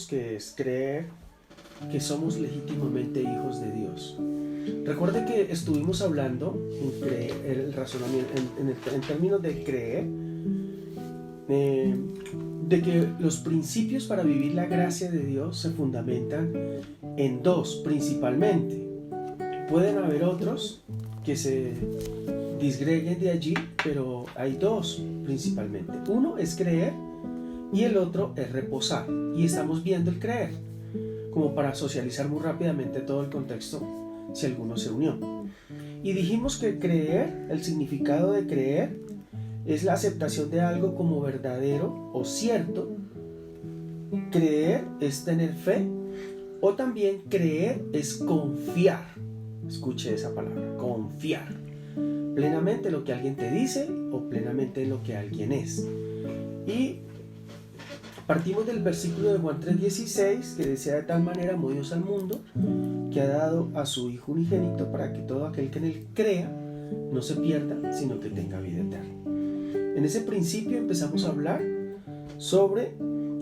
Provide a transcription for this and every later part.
que es creer que somos legítimamente hijos de Dios. Recuerde que estuvimos hablando en el razonamiento, en términos de creer, de que los principios para vivir la gracia de Dios se fundamentan en dos principalmente. Pueden haber otros que se disgreguen de allí, pero hay dos principalmente. Uno es creer y el otro es reposar. Y estamos viendo el creer, como para socializar muy rápidamente todo el contexto, si alguno se unió. Y dijimos que creer, el significado de creer, es la aceptación de algo como verdadero o cierto. Creer es tener fe, o también creer es confiar. Escuche esa palabra, confiar plenamente en lo que alguien te dice o plenamente en lo que alguien es. Y partimos del versículo de Juan 3:16, que decía: de tal manera amó Dios al mundo, que ha dado a su Hijo unigénito, para que todo aquel que en él crea no se pierda, sino que tenga vida eterna. En ese principio empezamos a hablar sobre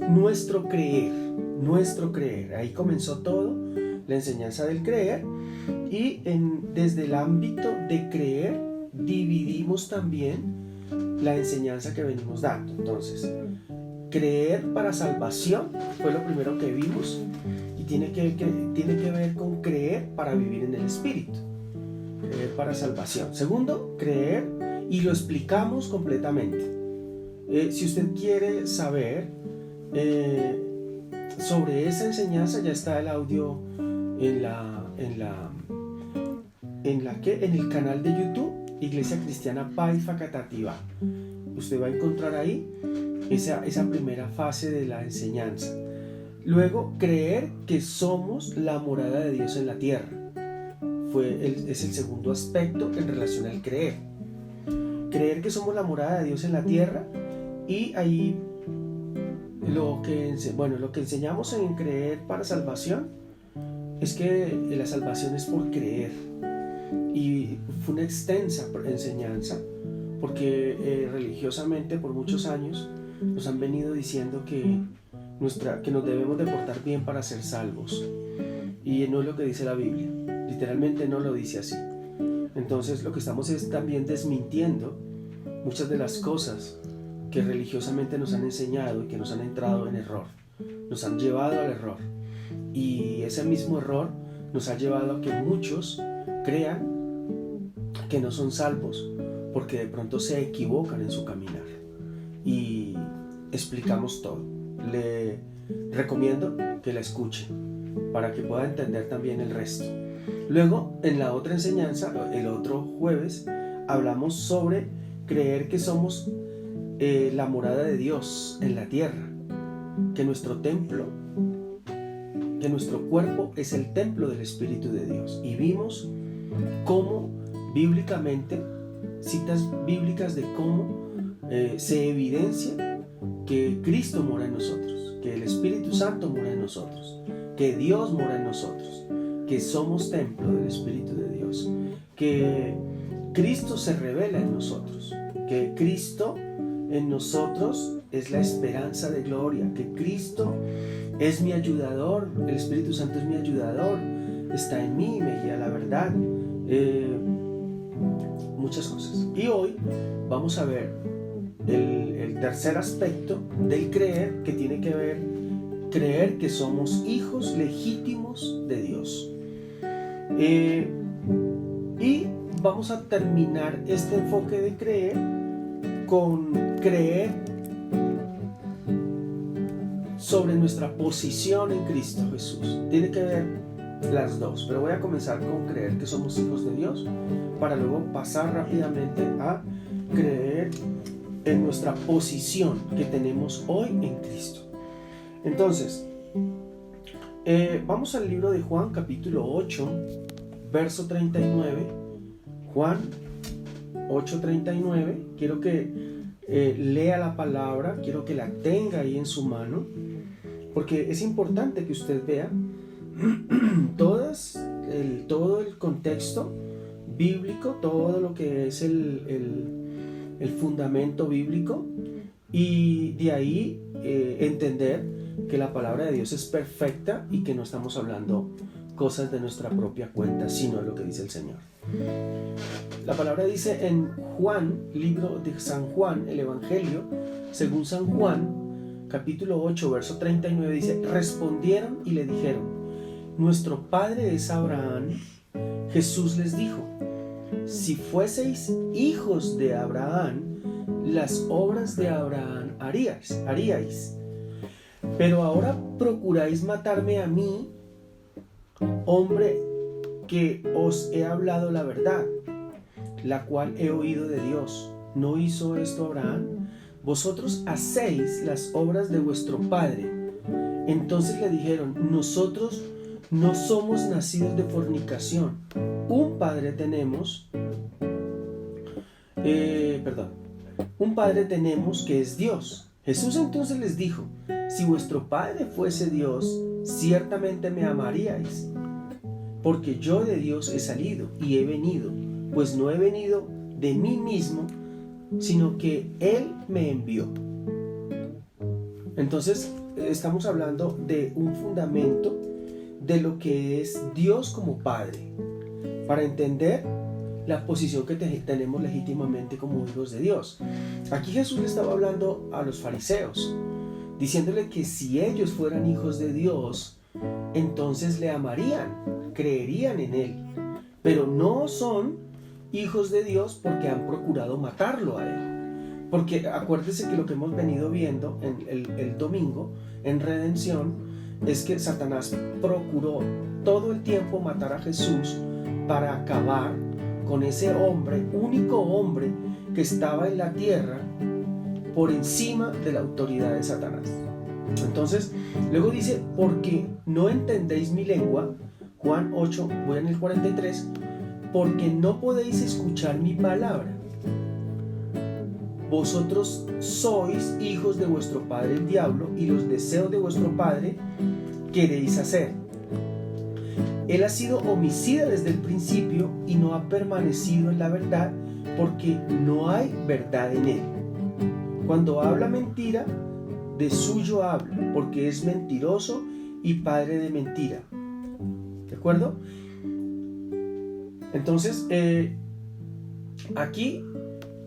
nuestro creer. Ahí comenzó todo, la enseñanza del creer, y desde el ámbito de creer dividimos también la enseñanza que venimos dando. Entonces, creer para salvación fue lo primero que vimos, y tiene que ver con creer para vivir en el Espíritu. Creer para salvación. Segundo, creer, y lo explicamos completamente. Si usted quiere saber sobre esa enseñanza, ya está el audio en el canal de YouTube, Iglesia Cristiana Paifa Catativá. Usted va a encontrar ahí esa primera fase de la enseñanza. Luego, creer que somos la morada de Dios en la tierra. Es el segundo aspecto en relación al creer. Creer que somos la morada de Dios en la tierra, y ahí lo que enseñamos en creer para salvación es que la salvación es por creer. Y fue una extensa enseñanza, porque religiosamente por muchos años nos han venido diciendo que nos debemos de portar bien para ser salvos, y no es lo que dice la Biblia. Literalmente no lo dice así. Entonces lo que estamos es también desmintiendo muchas de las cosas que religiosamente nos han enseñado y que nos han entrado en error, nos han llevado al error, y ese mismo error nos ha llevado a que muchos crean que no son salvos porque de pronto se equivocan en su caminar, y explicamos todo. Le recomiendo que la escuche para que pueda entender también el resto. Luego, en la otra enseñanza, el otro jueves, hablamos sobre creer que somos la morada de Dios en la tierra, que nuestro cuerpo es el templo del Espíritu de Dios. Y vimos cómo bíblicamente, citas bíblicas de cómo se evidencia que Cristo mora en nosotros, que el Espíritu Santo mora en nosotros, que Dios mora en nosotros, que somos templo del Espíritu de Dios, que Cristo se revela en nosotros, que Cristo en nosotros es la esperanza de gloria, que Cristo es mi ayudador, el Espíritu Santo es mi ayudador, está en mí, me guía a la verdad, muchas cosas. Y hoy vamos a ver el tercer aspecto del creer, que tiene que ver creer que somos hijos legítimos de Dios. Y vamos a terminar este enfoque de creer con creer sobre nuestra posición en Cristo Jesús. Tiene que ver las dos, pero voy a comenzar con creer que somos hijos de Dios, para luego pasar rápidamente a creer en nuestra posición que tenemos hoy en Cristo. Entonces, vamos al libro de Juan, capítulo 8, verso 39. Juan 8:39. Quiero que lea la palabra, quiero que la tenga ahí en su mano, porque es importante que usted vea todo el contexto bíblico, todo lo que es el fundamento bíblico, y de ahí entender que la palabra de Dios es perfecta y que no estamos hablando cosas de nuestra propia cuenta, sino de lo que dice el Señor. La palabra dice en Juan, libro de San Juan, el Evangelio, según San Juan, capítulo 8, verso 39, dice: respondieron y le dijeron: nuestro padre es Abraham. Jesús les dijo: si fueseis hijos de Abraham, las obras de Abraham haríais. Pero ahora procuráis matarme a mí, hombre que os he hablado la verdad, la cual he oído de Dios. ¿No hizo esto Abraham? Vosotros hacéis las obras de vuestro padre. Entonces le dijeron: nosotros no somos nacidos de fornicación. Un padre tenemos, un padre tenemos que es Dios. Jesús entonces les dijo: si vuestro padre fuese Dios, ciertamente me amaríais, porque yo de Dios he salido y he venido, pues no he venido de mí mismo, sino que Él me envió. Entonces estamos hablando de un fundamento de lo que es Dios como Padre, para entender la posición que tenemos legítimamente como hijos de Dios. Aquí Jesús le estaba hablando a los fariseos, diciéndole que si ellos fueran hijos de Dios, entonces le amarían, creerían en Él, pero no son hijos de Dios porque han procurado matarlo a Él. Porque acuérdese que lo que hemos venido viendo en el domingo en Redención es que Satanás procuró todo el tiempo matar a Jesús para acabar con ese hombre, único hombre que estaba en la tierra por encima de la autoridad de Satanás. Entonces, luego dice: porque no entendéis mi lengua, Juan 8, voy en el 43, porque no podéis escuchar mi palabra. Vosotros sois hijos de vuestro padre el diablo, y los deseos de vuestro padre queréis hacer. Él ha sido homicida desde el principio y no ha permanecido en la verdad, porque no hay verdad en él. Cuando habla mentira, de suyo habla, porque es mentiroso y padre de mentira. ¿De acuerdo? Entonces, aquí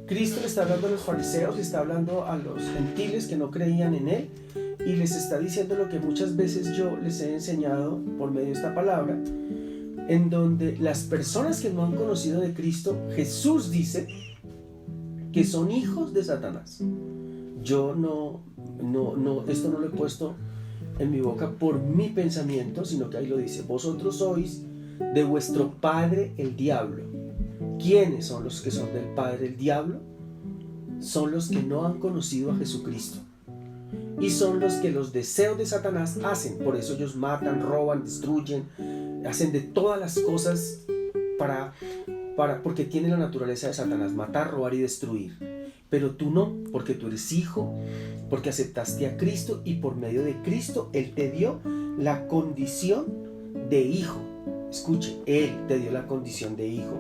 Cristo le está hablando a los fariseos, le está hablando a los gentiles que no creían en Él, y les está diciendo lo que muchas veces yo les he enseñado por medio de esta palabra, en donde las personas que no han conocido de Cristo, Jesús dice que son hijos de Satanás. Yo esto no lo he puesto en mi boca por mi pensamiento, sino que ahí lo dice: vosotros sois de vuestro padre el diablo. ¿Quiénes son los que son del padre el diablo? Son los que no han conocido a Jesucristo, y son los que los deseos de Satanás hacen. Por eso ellos matan, roban, destruyen, hacen de todas las cosas porque tienen la naturaleza de Satanás: matar, robar y destruir. Pero tú no, porque tú eres hijo, porque aceptaste a Cristo, y por medio de Cristo Él te dio la condición de hijo. Escuche, Él te dio la condición de hijo.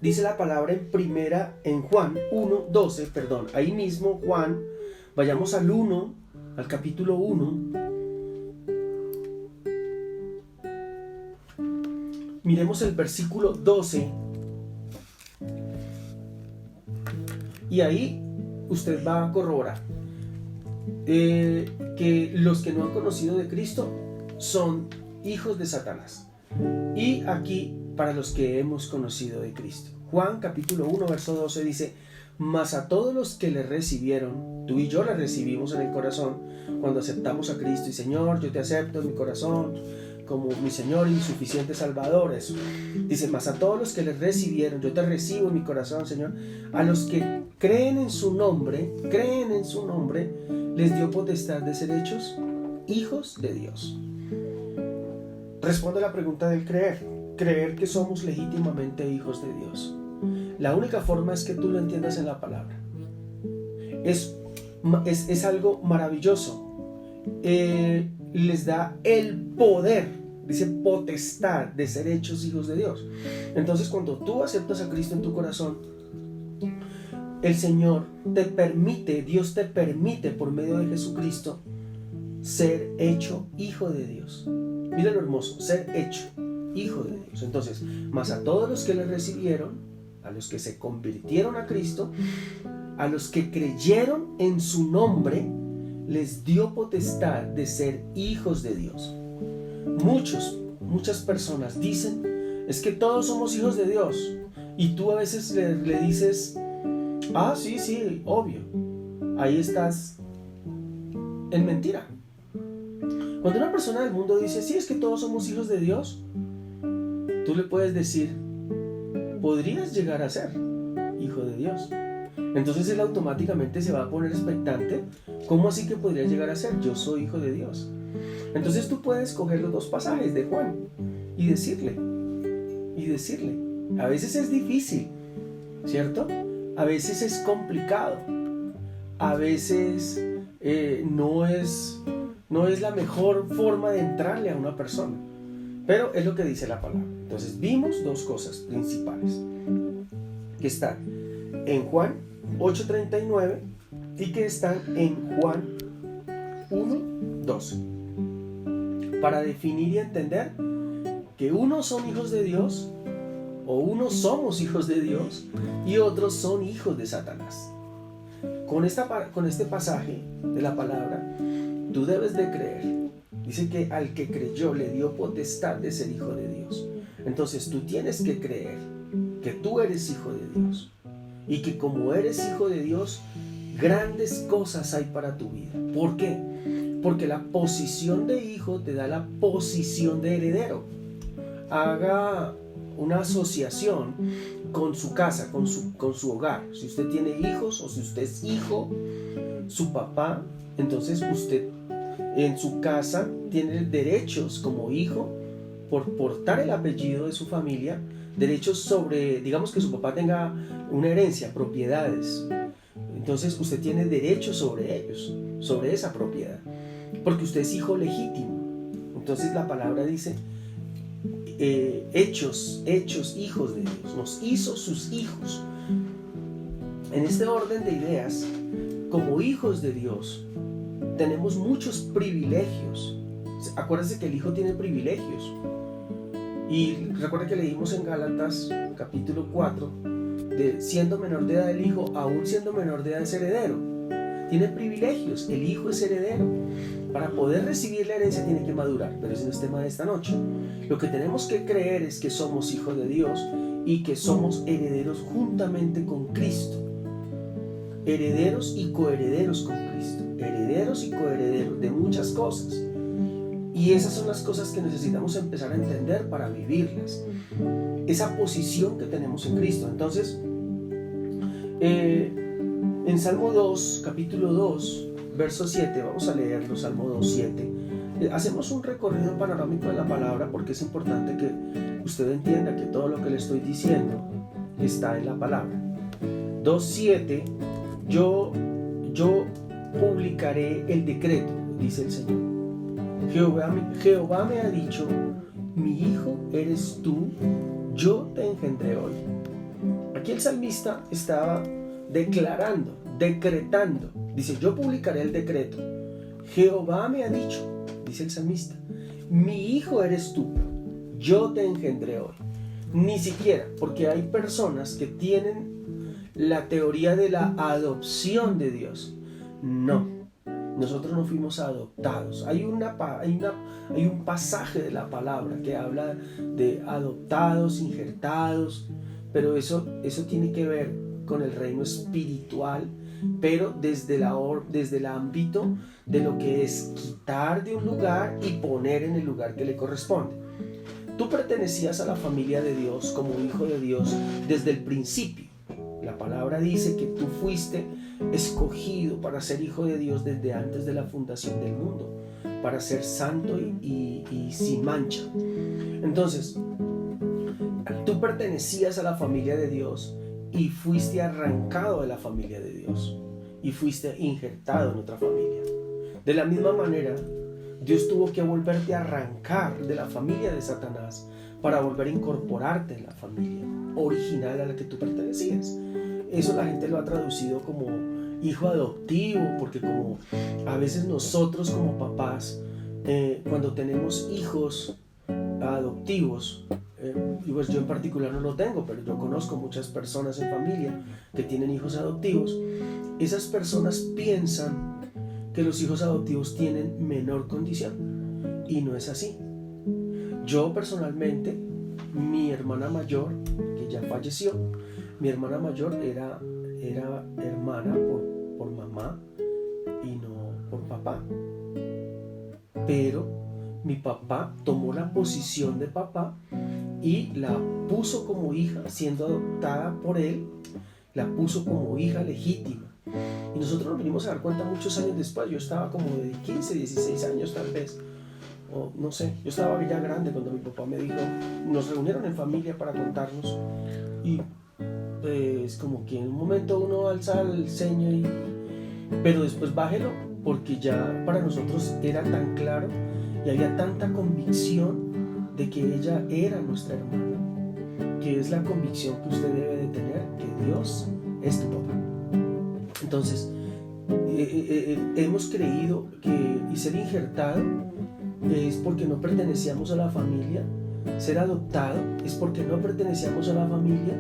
Dice la palabra en Juan 1:12, ahí mismo Juan, vayamos al capítulo 1. Miremos el versículo 12. Y ahí usted va a corroborar que los que no han conocido de Cristo son hijos de Satanás. Y aquí, para los que hemos conocido de Cristo, Juan capítulo 1 verso 12 dice: mas a todos los que le recibieron, tú y yo le recibimos en el corazón cuando aceptamos a Cristo, y Señor, yo te acepto en mi corazón como mi Señor y mi suficiente Salvador. Eso dice: mas a todos los que le recibieron, yo te recibo en mi corazón, Señor, a los que creen en su nombre, les dio potestad de ser hechos hijos de Dios. Responde a la pregunta del creer que somos legítimamente hijos de Dios. La única forma es que tú lo entiendas en la palabra. Es algo maravilloso. Les da el poder, dice potestad, de ser hechos hijos de Dios. Entonces, cuando tú aceptas a Cristo en tu corazón, el Señor te permite, Dios te permite por medio de Jesucristo ser hecho hijo de Dios. Mira lo hermoso, ser hecho hijo de Dios. Entonces, más a todos los que le recibieron, a los que se convirtieron a Cristo, a los que creyeron en su nombre, les dio potestad de ser hijos de Dios. Muchas personas dicen, es que todos somos hijos de Dios. Y tú a veces le dices, sí, obvio. Ahí estás en mentira. Cuando una persona del mundo dice, sí, es que todos somos hijos de Dios, tú le puedes decir, podrías llegar a ser hijo de Dios. Entonces él automáticamente se va a poner expectante. ¿Cómo así que podría llegar a ser? Yo soy hijo de Dios. Entonces tú puedes coger los 2 pasajes de Juan y decirle. A veces es difícil, ¿cierto? A veces es complicado. A veces no es la mejor forma de entrarle a una persona. Pero es lo que dice la palabra. Entonces vimos 2 cosas principales que están en Juan 8:39 y que están en Juan 1:12 para definir y entender que unos son hijos de Dios o unos somos hijos de Dios y otros son hijos de Satanás. Con este pasaje de la palabra tú debes de creer. Dice que al que creyó le dio potestad de ser hijo de Dios. Entonces tú tienes que creer que tú eres hijo de Dios y que como eres hijo de Dios, grandes cosas hay para tu vida. ¿Por qué? Porque la posición de hijo te da la posición de heredero. Haga una asociación con su casa, con su hogar. Si usted tiene hijos o si usted es hijo, su papá, entonces usted en su casa tiene derechos como hijo por portar el apellido de su familia, derechos sobre, digamos que su papá tenga una herencia, propiedades. Entonces usted tiene derechos sobre ellos, sobre esa propiedad, porque usted es hijo legítimo. Entonces la palabra dice, hechos hijos de Dios, nos hizo sus hijos. En este orden de ideas, como hijos de Dios, tenemos muchos privilegios. Acuérdense que el hijo tiene privilegios. Y recuerda que leímos en Gálatas capítulo 4, de siendo menor de edad el hijo, aún siendo menor de edad es heredero. Tiene privilegios, el hijo es heredero. Para poder recibir la herencia tiene que madurar, pero ese no es tema de esta noche. Lo que tenemos que creer es que somos hijos de Dios y que somos herederos juntamente con Cristo. Herederos y coherederos con Cristo. Herederos y coherederos de muchas cosas. Y esas son las cosas que necesitamos empezar a entender para vivirlas. Esa posición que tenemos en Cristo. Entonces, en Salmo 2, capítulo 2, verso 7, vamos a leerlo, Salmo 2, 7. Hacemos un recorrido panorámico de la palabra porque es importante que usted entienda que todo lo que le estoy diciendo está en la palabra. 2:7, yo publicaré el decreto, dice el Señor. Jehová me ha dicho, mi hijo eres tú, yo te engendré hoy. Aquí el salmista estaba declarando, decretando. Dice, yo publicaré el decreto. Jehová me ha dicho, dice el salmista, mi hijo eres tú, yo te engendré hoy. Ni siquiera, porque hay personas que tienen la teoría de la adopción de Dios. No, nosotros no fuimos adoptados. Hay un pasaje de la palabra que habla de adoptados, injertados, pero eso tiene que ver con el reino espiritual, pero desde el ámbito de lo que es quitar de un lugar y poner en el lugar que le corresponde. Tú pertenecías a la familia de Dios como hijo de Dios desde el principio. La palabra dice que tú fuiste escogido para ser hijo de Dios desde antes de la fundación del mundo, para ser santo y sin mancha. Entonces, tú pertenecías a la familia de Dios y fuiste arrancado de la familia de Dios y fuiste injertado en otra familia. De la misma manera, Dios tuvo que volverte a arrancar de la familia de Satanás para volver a incorporarte en la familia original a la que tú pertenecías. eso la gente lo ha traducido como hijo adoptivo, porque como a veces nosotros como papás, cuando tenemos hijos adoptivos, y pues yo en particular no lo tengo, pero yo conozco muchas personas en familia que tienen hijos adoptivos, esas personas piensan que los hijos adoptivos tienen menor condición, y no es así. Yo personalmente, mi hermana mayor, que ya falleció, mi hermana mayor era hermana por mamá y no por papá. Pero mi papá tomó la posición de papá y la puso como hija, siendo adoptada por él, la puso como hija legítima. Y nosotros nos vinimos a dar cuenta muchos años después. Yo estaba como de 15, 16 años tal vez, o no sé, yo estaba ya grande cuando mi papá me dijo, nos reunieron en familia para contarnos, y pues como que en un momento uno alza el ceño, pero después bájelo, porque ya para nosotros era tan claro y había tanta convicción de que ella era nuestra hermana, que es la convicción que usted debe de tener, que Dios es tu papá. Entonces, hemos creído que y ser injertado es porque no pertenecíamos a la familia, ser adoptado es porque no pertenecíamos a la familia,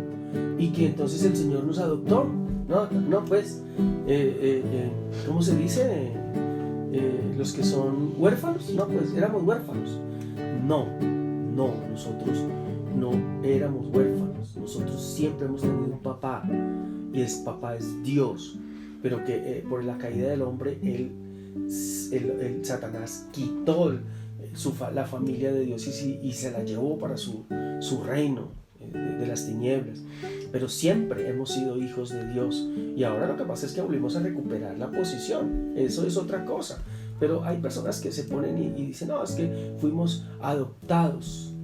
y que entonces el Señor nos adoptó. No, pues, ¿cómo se dice? Los que son huérfanos, no, pues éramos huérfanos. No, nosotros no éramos huérfanos. Nosotros siempre hemos tenido un papá, y ese papá es Dios, pero que por la caída del hombre, el Satanás quitó la familia de Dios y se la llevó para su reino de las tinieblas. Pero siempre hemos sido hijos de Dios, y ahora lo que pasa es que volvimos a recuperar la posición. Eso es otra cosa. Pero hay personas que se ponen y dicen, no, es que fuimos adoptados,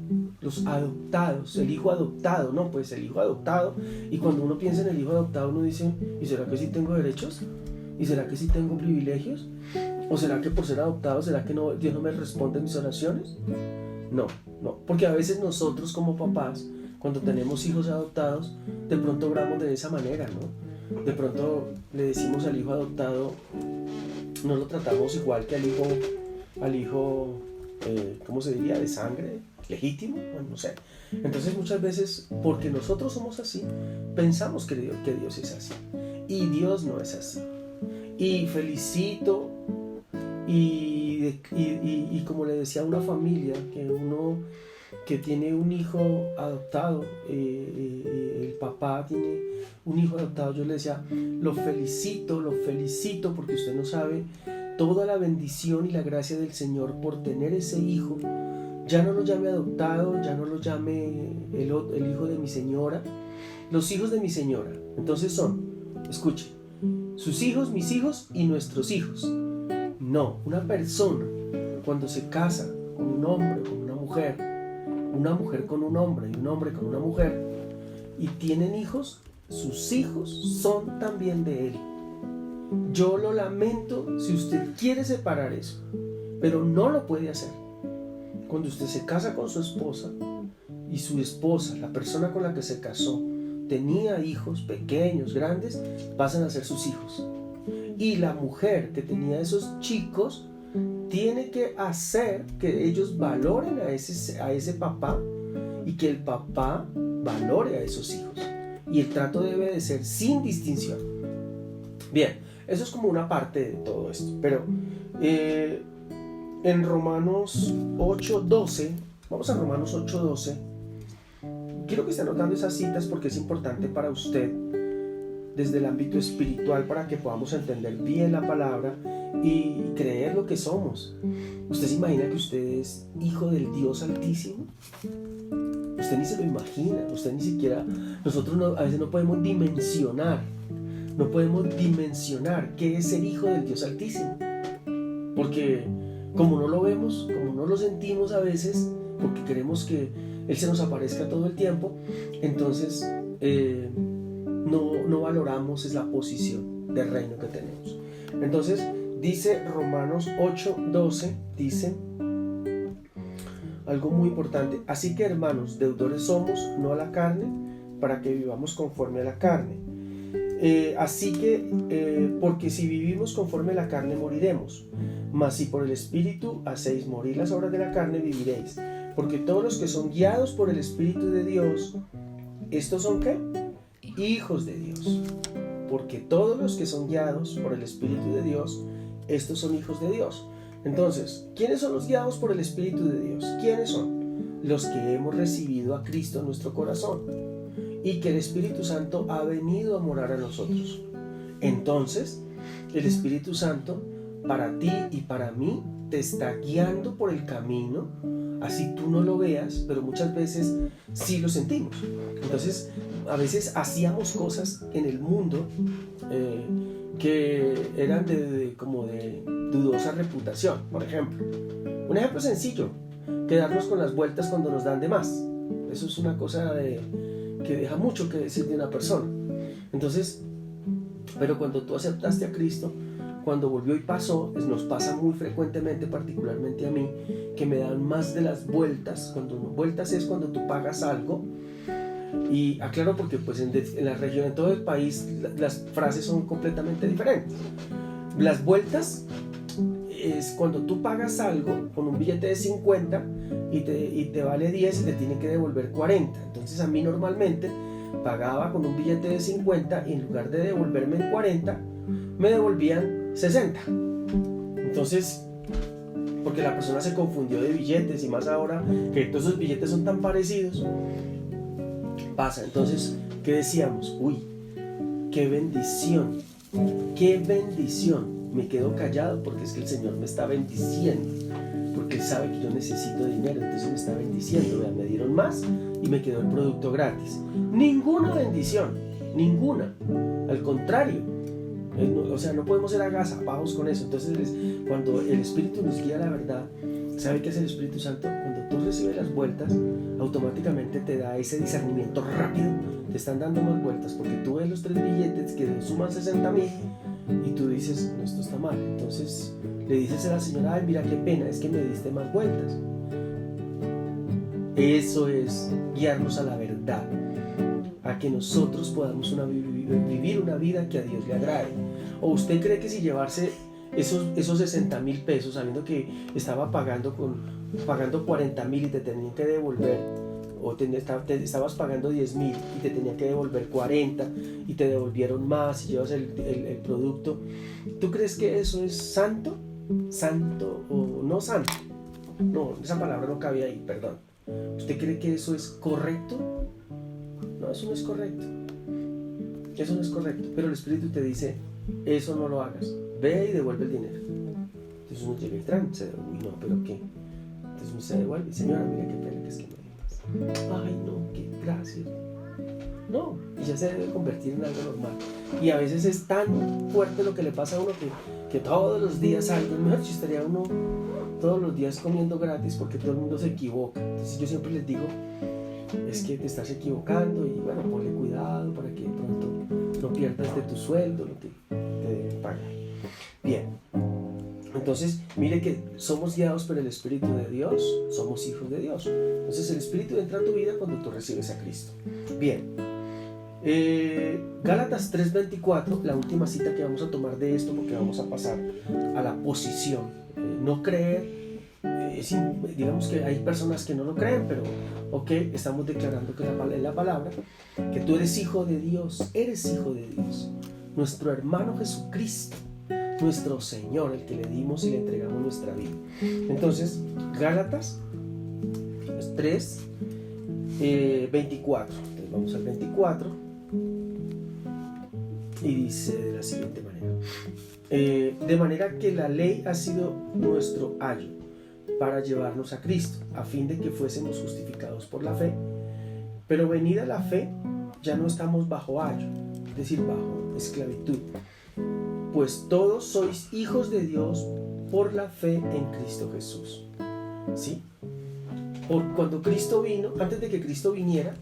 los adoptados, el hijo adoptado. No, pues el hijo adoptado, y cuando uno piensa en el hijo adoptado, uno dice, ¿y será que sí tengo derechos? ¿Y será que sí tengo privilegios? ¿O será que por ser adoptado, será que no, Dios no me responde mis oraciones? No, porque a veces nosotros como papás, cuando tenemos hijos adoptados, de pronto obramos de esa manera, ¿no? De pronto le decimos al hijo adoptado, no lo tratamos igual que al hijo, ¿cómo se diría? De sangre, legítimo, bueno, no sé. Entonces muchas veces, porque nosotros somos así, pensamos que Dios es así, y Dios no es así. Y felicito, y como le decía a una familia, que uno que tiene un hijo adoptado, el papá tiene un hijo adoptado, yo le decía, lo felicito, porque usted no sabe toda la bendición y la gracia del Señor por tener ese hijo. Ya no lo llame adoptado, ya no lo llame el hijo de mi señora, los hijos de mi señora. Entonces son, escuche, sus hijos, mis hijos y nuestros hijos. No, una persona cuando se casa con un hombre o con una mujer con un hombre y un hombre con una mujer, y tienen hijos, sus hijos son también de él. Yo lo lamento si usted quiere separar eso, pero no lo puede hacer. Cuando usted se casa con su esposa, y su esposa, la persona con la que se casó, tenía hijos pequeños, grandes, pasan a ser sus hijos. Y la mujer que tenía esos chicos tiene que hacer que ellos valoren a ese papá, y que el papá valore a esos hijos. Y el trato debe de ser sin distinción. Bien, eso es como una parte de todo esto. Pero en Romanos 8:12, vamos a Romanos 8:12. Quiero que esté anotando esas citas porque es importante para usted desde el ámbito espiritual, para que podamos entender bien la palabra y creer lo que somos. ¿Usted se imagina que usted es hijo del Dios Altísimo? Usted ni se lo imagina, usted ni siquiera, nosotros a veces no podemos dimensionar qué es ser hijo del Dios Altísimo, porque como no lo vemos, como no lo sentimos a veces, porque queremos que Él se nos aparezca todo el tiempo, entonces no valoramos es la posición del reino que tenemos. Entonces dice Romanos 8:12, dice algo muy importante: así que, hermanos, deudores somos, no a la carne, para que vivamos conforme a la carne. Así que, porque si vivimos conforme a la carne moriremos, mas si por el Espíritu hacéis morir las obras de la carne, viviréis. Porque todos los que son guiados por el Espíritu de Dios, ¿estos son qué? Hijos de Dios. Porque todos los que son guiados por el Espíritu de Dios, estos son hijos de Dios. Entonces, ¿quiénes son los guiados por el Espíritu de Dios? ¿Quiénes son? Los que hemos recibido a Cristo en nuestro corazón y que el Espíritu Santo ha venido a morar a nosotros. Entonces, el Espíritu Santo para ti y para mí te está guiando por el camino, así tú no lo veas, pero muchas veces sí lo sentimos. Entonces, a veces hacíamos cosas en el mundo que eran como de dudosa reputación. Por ejemplo, un ejemplo sencillo, quedarnos con las vueltas cuando nos dan de más. Eso es una cosa que deja mucho que decir de una persona. Entonces, pero cuando tú aceptaste a Cristo, cuando volvió y pasó, nos pasa muy frecuentemente, particularmente a mí, que me dan más de las vueltas. Cuando vueltas es cuando tú pagas algo. Y aclaro porque pues en la región, en todo el país, las frases son completamente diferentes. Las vueltas es cuando tú pagas algo con un billete de 50 y te vale 10 y te tienen que devolver 40. Entonces a mí normalmente pagaba con un billete de 50 y en lugar de devolverme 40 me devolvían 60. Entonces, porque la persona se confundió de billetes y más ahora que todos esos billetes son tan parecidos, pasa. Entonces, ¿qué decíamos? Uy, qué bendición, qué bendición. Me quedo callado porque es que el Señor me está bendiciendo, porque Él sabe que yo necesito dinero, entonces me está bendiciendo. Vean, me dieron más y me quedó el producto gratis. Ninguna bendición, ninguna, al contrario. O sea, no podemos ser agazapados con eso. Entonces, cuando el Espíritu nos guía a la verdad, ¿sabe qué es el Espíritu Santo? Cuando tú recibes las vueltas, automáticamente te da ese discernimiento rápido. Te están dando más vueltas porque tú ves los 3 billetes que suman 60,000 y tú dices, no, esto está mal. Entonces le dices a la señora, ay, mira qué pena, es que me diste más vueltas. Eso es guiarnos a la verdad, a que nosotros podamos vivir una vida que a Dios le agrade. ¿O usted cree que si llevarse esos 60,000 pesos, sabiendo que estaba pagando 40,000 y te tenían que devolver, o estabas pagando 10,000 y te tenían que devolver 40 y te devolvieron más y llevas el producto, ¿tú crees que eso es santo? ¿Santo o no santo? No, esa palabra no cabía ahí, perdón. ¿Usted cree que eso es correcto? No, eso no es correcto. Eso no es correcto. Pero el Espíritu te dice, eso no lo hagas. Ve y devuelve el dinero. Entonces uno llega y trance. Uy, no, ¿pero qué? Entonces uno se devuelve. Señora, mira qué pena que es que no hay más. Ay, no, qué gracias. No, y ya se debe convertir en algo normal. Y a veces es tan fuerte lo que le pasa a uno que todos los días algo, mejor si estaría uno todos los días comiendo gratis porque todo el mundo se equivoca. Entonces yo siempre les digo, es que te estás equivocando y bueno, ponle cuidado para que de pronto no pierdas de tu sueldo lo que te deben pagar. Bien, entonces mire que somos guiados por el Espíritu de Dios, somos hijos de Dios. Entonces el Espíritu entra a tu vida cuando tú recibes a Cristo. Bien, Gálatas 3:24, la última cita que vamos a tomar de esto porque vamos a pasar a la posición. No creer, digamos que hay personas que no lo creen, pero ok, estamos declarando que en la palabra que tú eres hijo de Dios, nuestro hermano Jesucristo, nuestro Señor, el que le dimos y le entregamos nuestra vida. Entonces, Gálatas 3, 24. Entonces vamos al 24 y dice de la siguiente manera: de manera que la ley ha sido nuestro ayo para llevarnos a Cristo, a fin de que fuésemos justificados por la fe. Pero venida la fe, ya no estamos bajo ayo, es decir, bajo esclavitud, pues todos sois hijos de Dios por la fe en Cristo Jesús. ¿Sí? Cuando Cristo vino, antes de que Cristo viniera,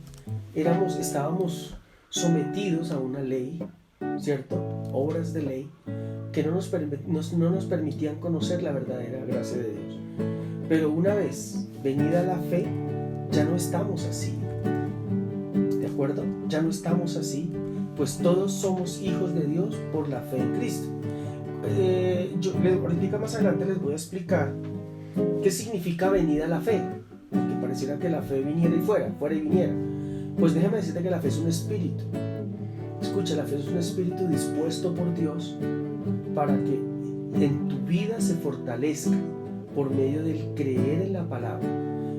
estábamos sometidos a una ley, ¿cierto? Obras de ley que no nos permitían conocer la verdadera gracia de Dios. Pero una vez venida la fe, ya no estamos así. ¿De acuerdo? Ya no estamos así. pues todos somos hijos de Dios por la fe en Cristo. Ahorita más adelante les voy a explicar qué significa venida a la fe, porque pareciera que la fe viniera y fuera y viniera. Pues déjame decirte que la fe es un espíritu. Escucha, la fe es un espíritu dispuesto por Dios para que en tu vida se fortalezca por medio del creer en la palabra.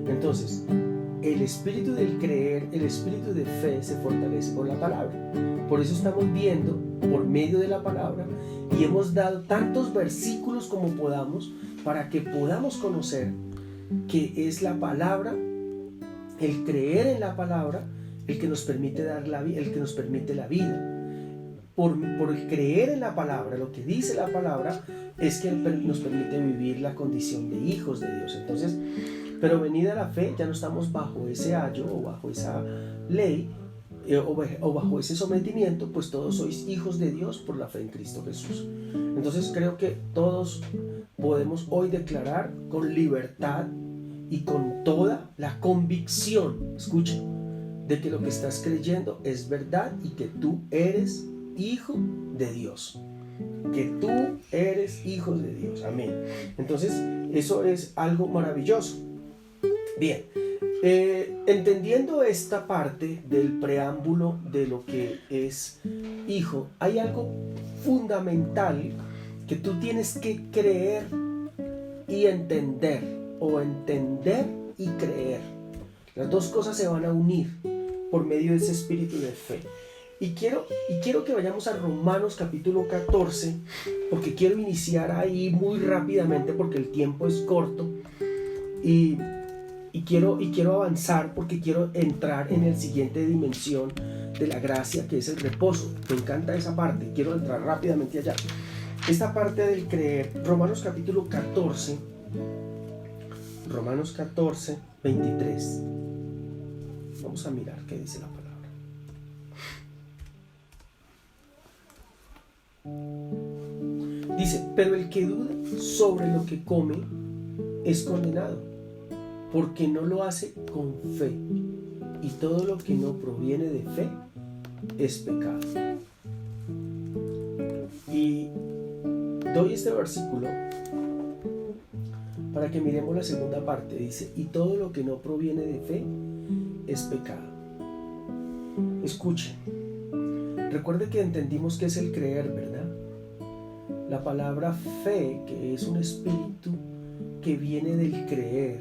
Entonces, el espíritu del creer, el espíritu de fe se fortalece con la palabra. Por eso estamos viendo por medio de la palabra y hemos dado tantos versículos como podamos para que podamos conocer que es la palabra, el creer en la palabra, el que nos permite dar la vida, el que nos permite la vida. Por el creer en la palabra, lo que dice la palabra es que nos permite vivir la condición de hijos de Dios. Entonces, pero venida la fe, ya no estamos bajo ese ayo o bajo esa ley o bajo ese sometimiento, pues todos sois hijos de Dios por la fe en Cristo Jesús. Entonces creo que todos podemos hoy declarar con libertad y con toda la convicción, escucha, de que lo que estás creyendo es verdad y que tú eres hijo de Dios. Que tú eres hijo de Dios. Amén. Entonces, eso es algo maravilloso. Bien, entendiendo esta parte del preámbulo de lo que es hijo, hay algo fundamental que tú tienes que creer y entender, o entender y creer. Las dos cosas se van a unir por medio de ese espíritu de fe. Y quiero que vayamos a Romanos capítulo 14, porque quiero iniciar ahí muy rápidamente porque el tiempo es corto y quiero avanzar porque quiero entrar en la siguiente dimensión de la gracia, que es el reposo. Me encanta esa parte, quiero entrar rápidamente allá. Esta parte del creer, Romanos capítulo 14, Romanos 14, 23. Vamos a mirar qué dice la palabra. Dice, pero el que duda sobre lo que come es condenado, porque no lo hace con fe, y todo lo que no proviene de fe es pecado. Y doy este versículo para que miremos la segunda parte. Dice, y todo lo que no proviene de fe es pecado. Escuchen, recuerde que entendimos que es el creer, ¿verdad? La palabra fe, que es un espíritu que viene del creer.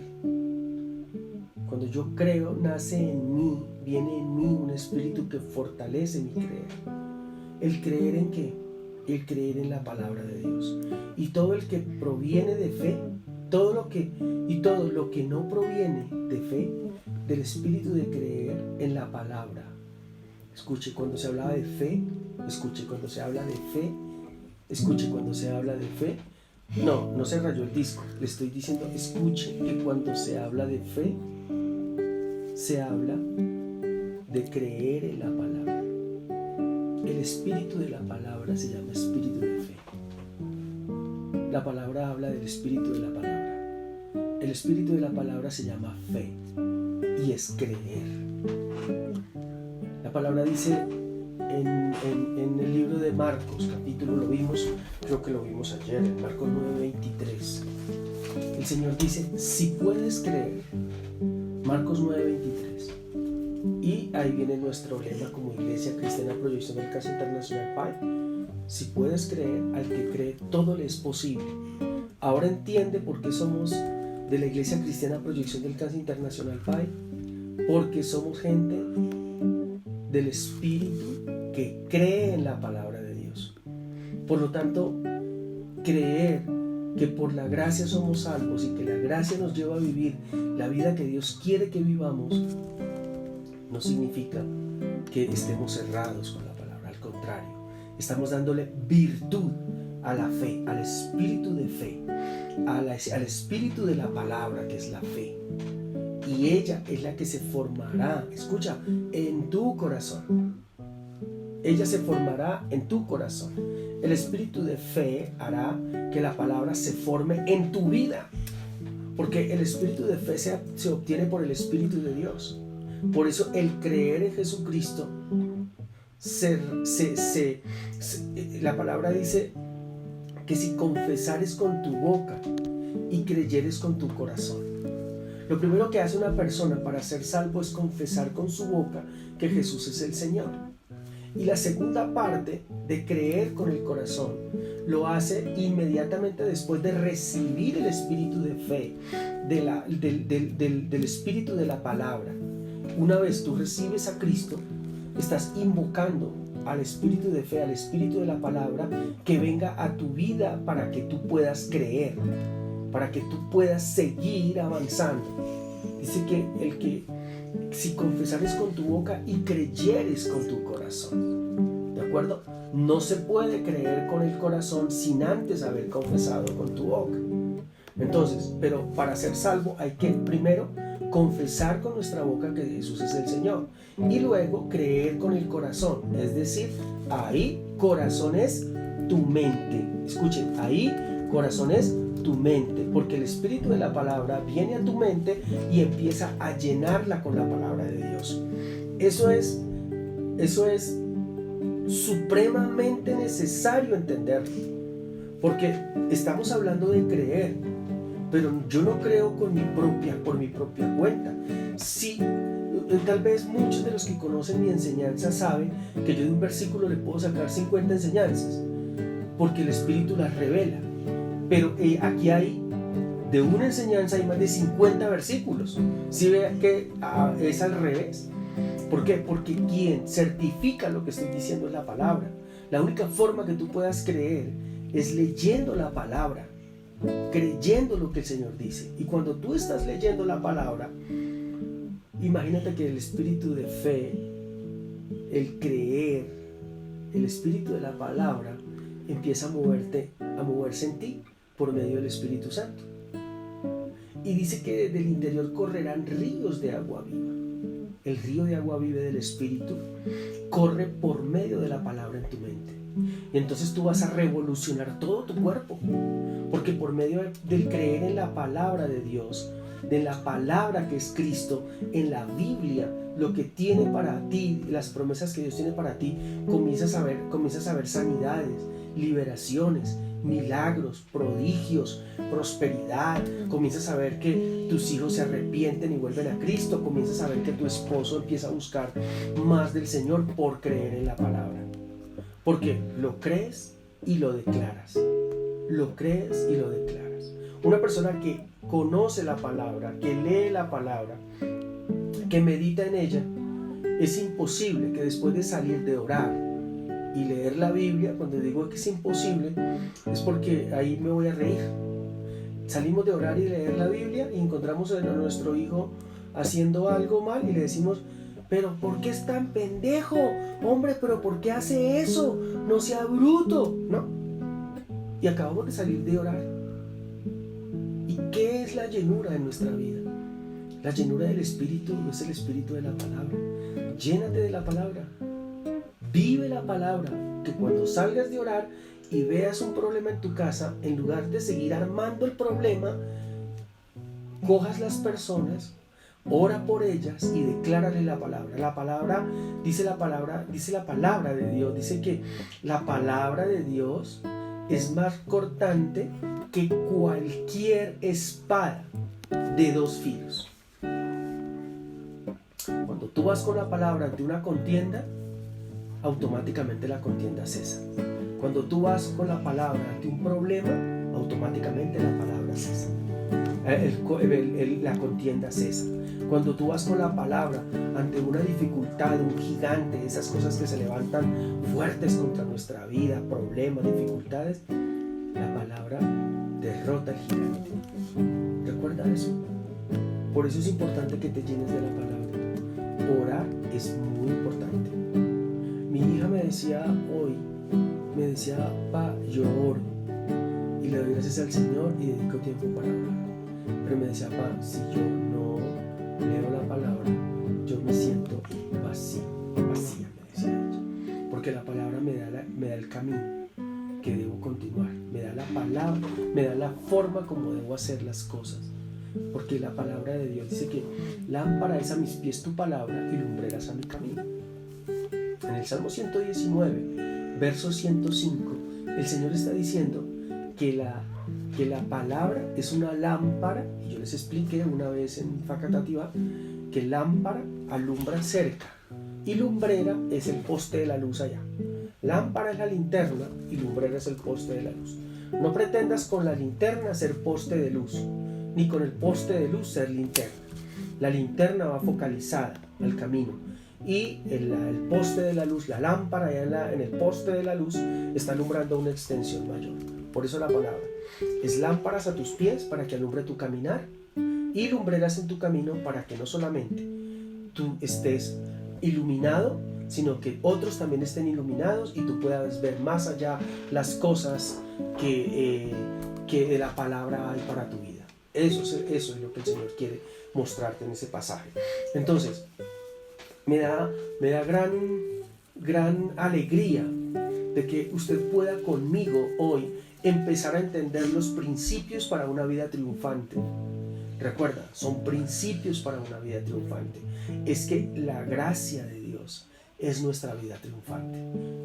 Cuando yo creo, nace en mí, viene en mí un espíritu que fortalece mi creer. ¿El creer en qué? El creer en la palabra de Dios. Y todo el que proviene de fe, todo lo que no proviene de fe, del espíritu de creer en la palabra. Escuche, cuando se habla de fe, escuche, cuando se habla de fe, escuche, cuando se habla de fe, no se rayó el disco, le estoy diciendo, escuche, que cuando se habla de fe, se habla de creer en la palabra. El espíritu de la palabra se llama espíritu de fe. La palabra habla del espíritu de la palabra. El espíritu de la palabra se llama fe y es creer. La palabra dice en el libro de Marcos, capítulo, lo vimos, creo que lo vimos ayer, en Marcos 9:23. El Señor dice, si puedes creer, Marcos 9:23. Y ahí viene nuestro lema como Iglesia Cristiana Proyección del Caso Internacional PAI. Si puedes creer, al que cree, todo le es posible. Ahora entiende por qué somos de la Iglesia Cristiana Proyección del Caso Internacional PAI. Porque somos gente del Espíritu que cree en la palabra de Dios. Por lo tanto, creer que por la gracia somos salvos y que la gracia nos lleva a vivir la vida que Dios quiere que vivamos, no significa que estemos cerrados con la palabra. Al contrario, estamos dándole virtud a la fe, al espíritu de fe, al espíritu de la palabra, que es la fe. Y ella es la que se formará, escucha, en tu corazón. Ella se formará en tu corazón. El espíritu de fe hará que la palabra se forme en tu vida. Porque el espíritu de fe se obtiene por el Espíritu de Dios. Por eso el creer en Jesucristo la palabra dice que si confesares con tu boca y creyeres con tu corazón. Lo primero que hace una persona para ser salvo es confesar con su boca que Jesús es el Señor. Y la segunda parte de creer con el corazón lo hace inmediatamente después de recibir el espíritu de fe, del espíritu de la palabra. Una vez tú recibes a Cristo, estás invocando al espíritu de fe, al espíritu de la palabra, que venga a tu vida para que tú puedas creer, para que tú puedas seguir avanzando. Dice que si confesares con tu boca y creyeres con tu corazón, ¿de acuerdo? No se puede creer con el corazón sin antes haber confesado con tu boca. Entonces, pero para ser salvo hay que primero confesar con nuestra boca que Jesús es el Señor y luego creer con el corazón, es decir, ahí corazón es tu mente. Escuchen, ahí corazón es tu mente, porque el espíritu de la palabra viene a tu mente y empieza a llenarla con la palabra de Dios. Eso es supremamente necesario entenderlo, porque estamos hablando de creer, pero yo no creo por mi propia cuenta. Sí, tal vez muchos de los que conocen mi enseñanza saben que yo de un versículo le puedo sacar 50 enseñanzas, porque el Espíritu las revela. Pero aquí hay, de una enseñanza hay más de 50 versículos. ¿Sí ve que es al revés? ¿Por qué? Porque quien certifica lo que estoy diciendo es la palabra. La única forma que tú puedas creer es leyendo la palabra, creyendo lo que el Señor dice. Y cuando tú estás leyendo la palabra, imagínate que el espíritu de fe, el creer, el espíritu de la palabra empieza a moverse en ti por medio del Espíritu Santo. Y dice que desde el interior correrán ríos de agua viva. El río de agua viva del Espíritu corre por medio de la palabra en tu mente. Y entonces tú vas a revolucionar todo tu cuerpo, porque por medio del creer en la palabra de Dios, de la palabra que es Cristo, en la Biblia, lo que tiene para ti, las promesas que Dios tiene para ti, comienzas a ver sanidades, liberaciones, milagros, prodigios, prosperidad. Comienzas a ver que tus hijos se arrepienten y vuelven a Cristo. Comienzas a ver que tu esposo empieza a buscar más del Señor por creer en la palabra, porque lo crees y lo declaras. Lo crees y lo declaras. Una persona que conoce la palabra, que lee la palabra, que medita en ella, es imposible que después de salir de orar y leer la Biblia, cuando digo que es imposible, es porque ahí me voy a reír. Salimos de orar y leer la Biblia y encontramos a nuestro hijo haciendo algo mal y le decimos: pero ¿por qué es tan pendejo? Hombre, pero ¿por qué hace eso? No sea bruto, ¿no? Y acabamos de salir de orar. ¿Y qué es la llenura de nuestra vida? La llenura del Espíritu no es el Espíritu de la palabra. Llénate de la palabra. Vive la palabra, que cuando salgas de orar y veas un problema en tu casa, en lugar de seguir armando el problema, cojas las personas, ora por ellas y declárale la palabra. La palabra, dice la palabra de Dios, dice que la palabra de Dios es más cortante que cualquier espada de 2 filos. Cuando tú vas con la palabra ante una contienda, automáticamente la contienda cesa. Cuando tú vas con la palabra ante un problema, automáticamente la palabra cesa. La contienda cesa. Cuando tú vas con la palabra ante una dificultad, un gigante, esas cosas que se levantan fuertes contra nuestra vida, problemas, dificultades, la palabra derrota al gigante. Recuerda eso. Por eso es importante que te llenes de la palabra. Orar es muy importante. Mi hija me decía hoy, papá, yo oro y le doy gracias al Señor y dedico tiempo para orar. Pero me decía: papá, si yo no leo la palabra, yo me siento vacía, me decía ella. Porque la palabra me da el camino que debo continuar, me da la palabra, me da la forma como debo hacer las cosas. Porque la palabra de Dios dice que lámpara es a mis pies tu palabra y lumbreras a mi camino. En el Salmo 119, verso 105, el Señor está diciendo que la palabra es una lámpara, y yo les expliqué una vez en Facatativá, que lámpara alumbra cerca y lumbrera es el poste de la luz allá. Lámpara es la linterna y lumbrera es el poste de la luz. No pretendas con la linterna ser poste de luz, ni con el poste de luz ser linterna. La linterna va focalizada al camino y el poste de la luz, la lámpara allá en el poste de la luz está alumbrando una extensión mayor. Por eso la palabra es lámparas a tus pies para que alumbre tu caminar y lumbreras en tu camino para que no solamente tú estés iluminado, sino que otros también estén iluminados y tú puedas ver más allá las cosas que de la palabra hay para tu vida. Eso es lo que el Señor quiere mostrarte en ese pasaje. Entonces, me da gran alegría de que usted pueda conmigo hoy empezar a entender los principios para una vida triunfante. Recuerda, son principios para una vida triunfante. Es que la gracia de Dios es nuestra vida triunfante.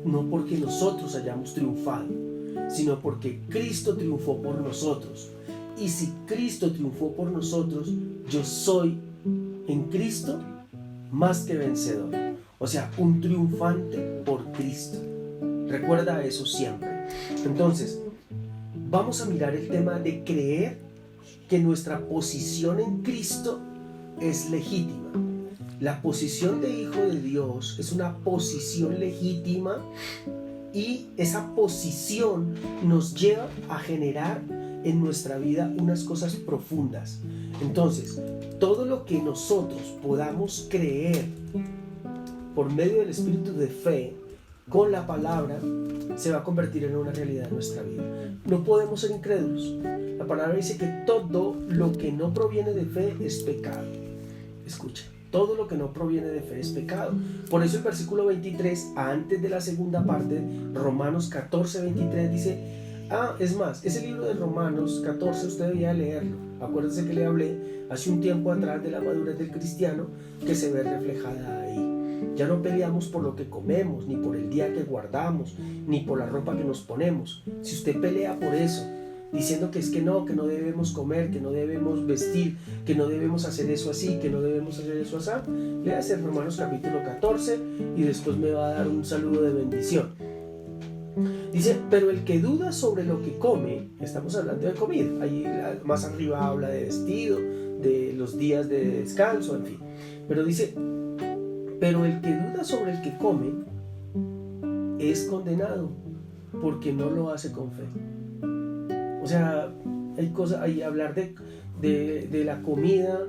No porque nosotros hayamos triunfado, sino porque Cristo triunfó por nosotros. Y si Cristo triunfó por nosotros, yo soy en Cristo más que vencedor. O sea, un triunfante por Cristo. Recuerda eso siempre. Entonces, vamos a mirar el tema de creer que nuestra posición en Cristo es legítima. La posición de hijo de Dios es una posición legítima y esa posición nos lleva a generar en nuestra vida unas cosas profundas. Entonces, todo lo que nosotros podamos creer por medio del espíritu de fe con la palabra se va a convertir en una realidad en nuestra vida. No podemos ser incrédulos. La palabra dice que todo lo que no proviene de fe es pecado. Escucha, todo lo que no proviene de fe es pecado. Por eso el versículo 23, antes de la segunda parte, Romanos 14, 23, dice, es más, ese libro de Romanos 14 usted debía leerlo. Acuérdense que le hablé hace un tiempo atrás de la madurez del cristiano que se ve reflejada ahí. Ya no peleamos por lo que comemos, ni por el día que guardamos, ni por la ropa que nos ponemos. Si usted pelea por eso, diciendo que es que no debemos comer, que no debemos vestir, que no debemos hacer eso así, que no debemos hacer eso así, léase Romanos capítulo 14 y después me va a dar un saludo de bendición. Dice, pero el que duda sobre lo que come, estamos hablando de comida, ahí más arriba habla de vestido, de los días de descanso, en fin, pero dice, pero el que duda sobre el que come es condenado porque no lo hace con fe. O sea, hay cosas, hay hablar de la comida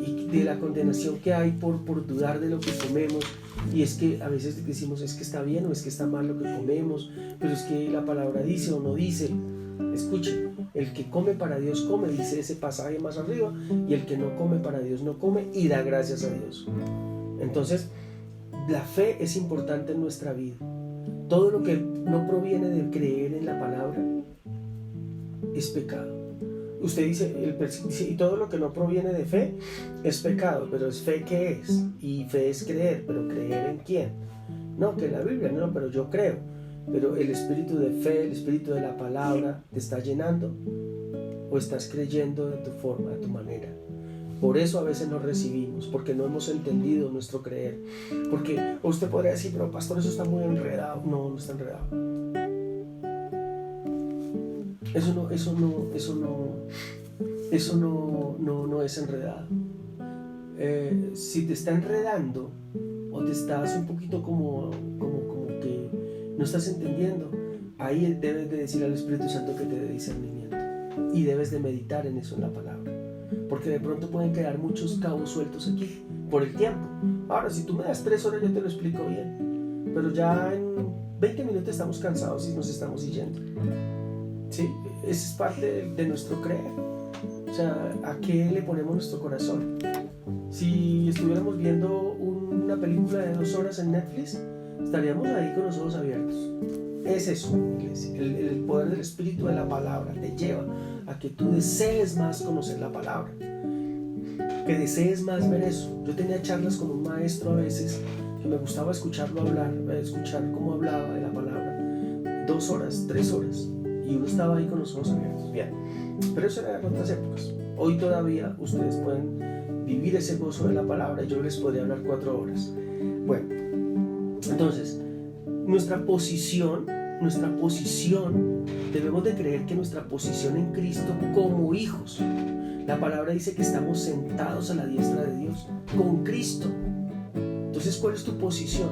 y de la condenación que hay por dudar de lo que comemos. Y es que a veces decimos, es que está bien o es que está mal lo que comemos, pero es que la palabra dice o no dice. Escuchen, el que come para Dios come, dice ese pasaje más arriba, y el que no come para Dios no come y da gracias a Dios. Entonces, la fe es importante en nuestra vida. Todo lo que no proviene de creer en la palabra es pecado. Usted dice, y todo lo que no proviene de fe es pecado, pero ¿es fe qué es? Y fe es creer, pero ¿creer en quién? No, que en la Biblia, no, pero yo creo. Pero el espíritu de fe, el espíritu de la palabra, ¿te está llenando? ¿O estás creyendo de tu forma, de tu manera? Por eso a veces no recibimos, porque no hemos entendido nuestro creer. Porque usted podría decir, pero pastor, eso está muy enredado. No, no está enredado. Eso no es enredado. Si te está enredando o te estás un poquito como que no estás entendiendo, ahí debes de decir al Espíritu Santo que te dé discernimiento y debes de meditar en eso, en la palabra, porque de pronto pueden quedar muchos cabos sueltos aquí por el tiempo. Ahora, si tú me das 3 horas yo te lo explico bien, pero ya en 20 minutos estamos cansados y nos estamos yendo. Sí, esa es parte de nuestro creer. O sea, ¿a qué le ponemos nuestro corazón? Si estuviéramos viendo una película de 2 horas en Netflix, estaríamos ahí con los ojos abiertos. Es eso, iglesia. El poder del Espíritu de la palabra te lleva a que tú desees más conocer la palabra, que desees más ver eso. Yo tenía charlas con un maestro a veces que me gustaba escucharlo hablar, escuchar cómo hablaba de la palabra, 2 horas, 3 horas, y uno estaba ahí con los ojos abiertos. Bien, pero eso era en otras épocas. Hoy todavía ustedes pueden vivir ese gozo de la palabra y yo les podría hablar 4 horas. Bueno, entonces, nuestra posición, debemos de creer que nuestra posición en Cristo como hijos, la palabra dice que estamos sentados a la diestra de Dios con Cristo. Entonces, ¿cuál es tu posición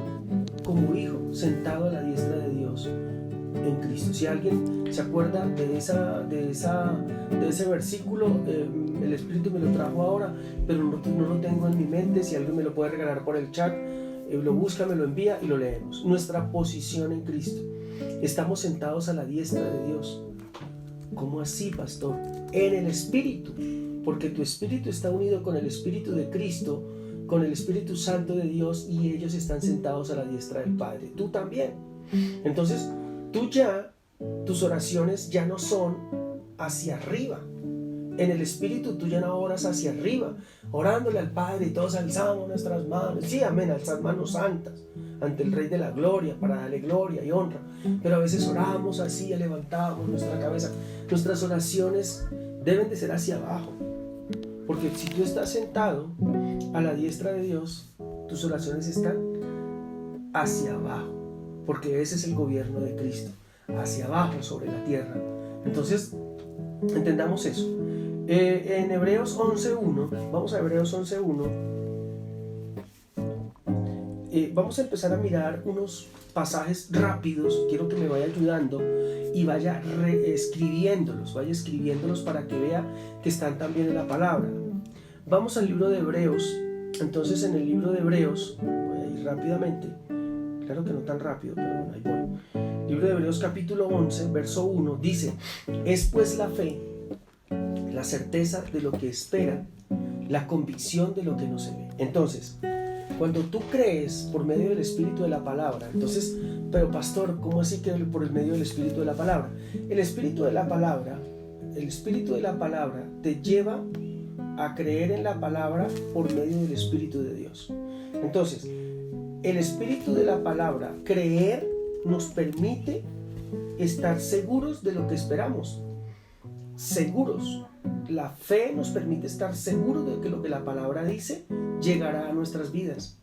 como hijo sentado a la diestra de Dios en Cristo? Si alguien se acuerda de ese versículo, el Espíritu me lo trajo ahora, pero no lo tengo en mi mente. Si alguien me lo puede regalar por el chat, lo busca, me lo envía y lo leemos. Nuestra posición en Cristo. Estamos sentados a la diestra de Dios. ¿Cómo así, pastor? En el Espíritu, porque tu espíritu está unido con el Espíritu de Cristo, con el Espíritu Santo de Dios, y ellos están sentados a la diestra del Padre. Tú también. Entonces, tus oraciones ya no son hacia arriba. En el Espíritu tú ya no oras hacia arriba, orándole al Padre, y todos alzamos nuestras manos. Sí, amén, alzar manos santas ante el Rey de la Gloria para darle gloria y honra. Pero a veces oramos así, levantamos nuestra cabeza. Nuestras oraciones deben de ser hacia abajo, porque si tú estás sentado a la diestra de Dios, tus oraciones están hacia abajo, porque ese es el gobierno de Cristo, hacia abajo sobre la tierra. Entonces, entendamos eso. En Hebreos 11.1, vamos a Hebreos 11.1, vamos a empezar a mirar unos pasajes rápidos. Quiero que me vaya ayudando y vaya escribiéndolos para que vea que están también en la palabra. Vamos al libro de Hebreos. Entonces, en el libro de Hebreos, voy a ir rápidamente, claro que no tan rápido, pero bueno, ahí voy. Libro de Hebreos capítulo 11, verso 1, dice: es pues la fe, la certeza de lo que espera, la convicción de lo que no se ve. Entonces, cuando tú crees por medio del Espíritu de la palabra, entonces, pero pastor, ¿cómo así que por el medio del Espíritu de la palabra? El Espíritu de la palabra te lleva a creer en la palabra por medio del Espíritu de Dios. Entonces, el Espíritu de la palabra, creer, nos permite estar seguros de lo que esperamos. Seguros. La fe nos permite estar seguros de que lo que la palabra dice llegará a nuestras vidas.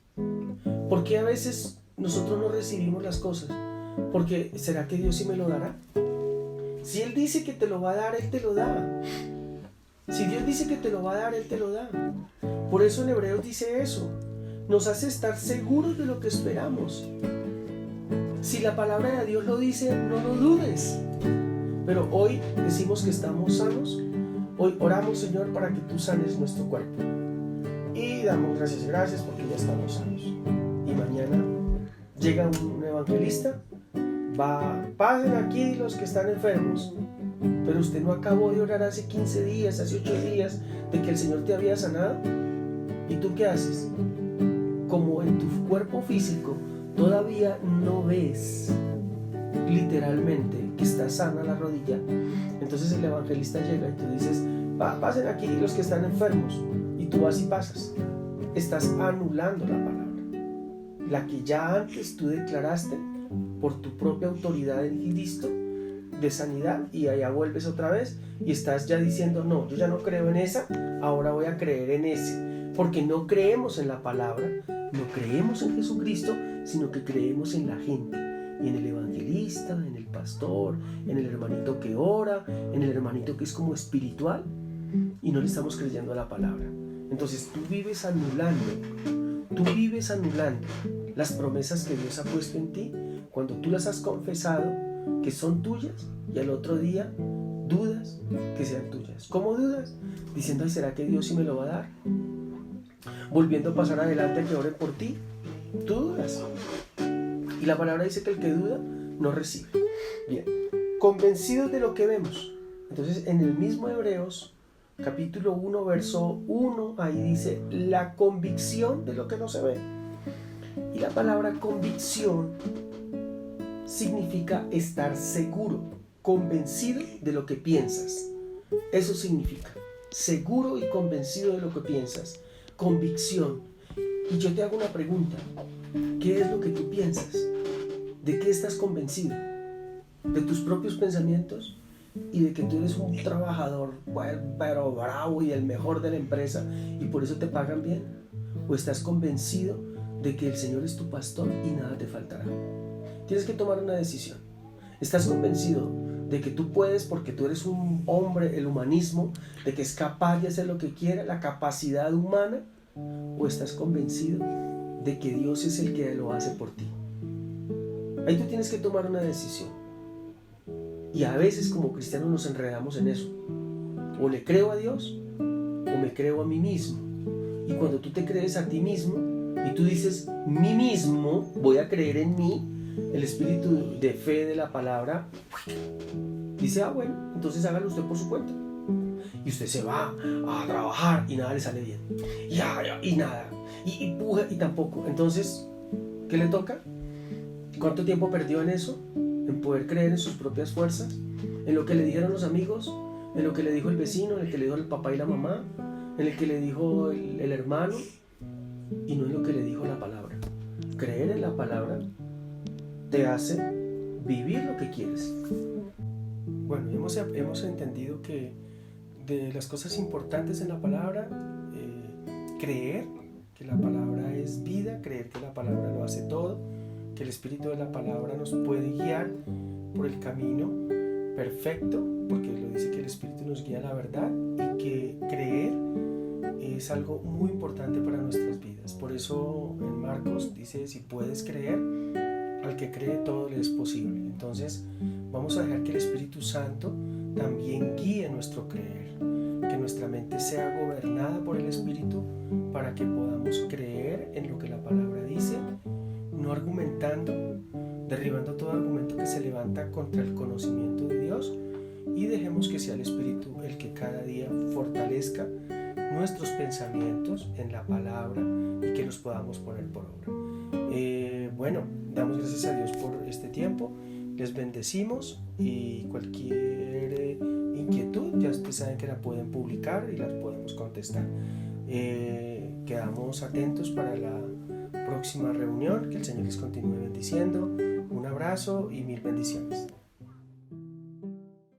¿Por qué a veces nosotros no recibimos las cosas? Porque ¿será que Dios sí me lo dará? Si Él dice que te lo va a dar, Él te lo da. Si Dios dice que te lo va a dar, Él te lo da. Por eso en Hebreos dice eso. Nos hace estar seguros de lo que esperamos. Si la palabra de Dios lo dice, no lo dudes. Pero hoy decimos que estamos sanos. Hoy oramos, Señor, para que tú sanes nuestro cuerpo. Y damos gracias porque ya estamos sanos. Y mañana llega un evangelista, pasen aquí los que están enfermos. Pero usted no acabó de orar hace 15 días, hace 8 días, de que el Señor te había sanado. ¿Y tú qué haces? Como en tu cuerpo físico todavía no ves literalmente que está sana la rodilla, entonces el evangelista llega y tú dices: pasen aquí los que están enfermos, y tú vas y pasas. Estás anulando la palabra, la que ya antes tú declaraste por tu propia autoridad en Cristo de sanidad, y allá vuelves otra vez y estás ya diciendo: no, yo ya no creo en esa, ahora voy a creer en ese, porque no creemos en la palabra, no creemos en Jesucristo, sino que creemos en la gente, y en el evangelista, en el pastor, en el hermanito que ora, en el hermanito que es como espiritual, y no le estamos creyendo a la palabra. Entonces tú vives anulando las promesas que Dios ha puesto en ti cuando tú las has confesado que son tuyas, y al otro día dudas que sean tuyas. ¿Cómo dudas? Diciendo: ay, ¿será que Dios sí me lo va a dar? Volviendo a pasar adelante a que oren por ti, tú dudas. Y la palabra dice que el que duda no recibe. Bien, convencidos de lo que vemos. Entonces, en el mismo Hebreos, capítulo 1, verso 1, ahí dice: la convicción de lo que no se ve. Y la palabra convicción significa estar seguro, convencido de lo que piensas. Eso significa seguro y convencido de lo que piensas. Convicción. Y yo te hago una pregunta. ¿Qué es lo que tú piensas? ¿De qué estás convencido? ¿De tus propios pensamientos? ¿Y de que tú eres un trabajador, bueno, pero bravo y el mejor de la empresa y por eso te pagan bien? ¿O estás convencido de que el Señor es tu pastor y nada te faltará? Tienes que tomar una decisión. ¿Estás convencido de que tú puedes porque tú eres un hombre, el humanismo, de que es capaz de hacer lo que quiera, la capacidad humana? ¿O estás convencido de que Dios es el que lo hace por ti? Ahí tú tienes que tomar una decisión. Y a veces como cristianos nos enredamos en eso. O le creo a Dios o me creo a mí mismo. Y cuando tú te crees a ti mismo y tú dices, mí mismo, voy a creer en mí, el espíritu de fe de la palabra dice, bueno, entonces hágalo usted por su cuenta. Y usted se va a trabajar y nada le sale bien. Y nada. Y puja y tampoco. Entonces, ¿qué le toca? ¿Cuánto tiempo perdió en eso? En poder creer en sus propias fuerzas, en lo que le dijeron los amigos, en lo que le dijo el vecino, en el que le dijo el papá y la mamá, en el que le dijo el hermano, y no en lo que le dijo la palabra. Creer en la palabra te hace vivir lo que quieres. Bueno, hemos entendido que de las cosas importantes en la palabra, creer que la palabra es vida, creer que la palabra lo hace todo, que el espíritu de la palabra nos puede guiar por el camino perfecto, porque lo dice que el espíritu nos guía a la verdad, y que creer es algo muy importante para nuestras vidas. Por eso en Marcos dice, si puedes creer, al que cree todo le es posible. Entonces vamos a dejar que el Espíritu Santo también guíe nuestro creer, que nuestra mente sea gobernada por el Espíritu para que podamos creer en lo que la palabra dice, no argumentando, derribando todo argumento que se levanta contra el conocimiento de Dios, y dejemos que sea el Espíritu el que cada día fortalezca nuestros pensamientos en la palabra y que los podamos poner por obra. Bueno, damos gracias a Dios por este tiempo, les bendecimos, y cualquier inquietud ya ustedes saben que la pueden publicar y las podemos contestar. Quedamos atentos para la próxima reunión. Que el Señor les continúe bendiciendo. Un abrazo y mil bendiciones.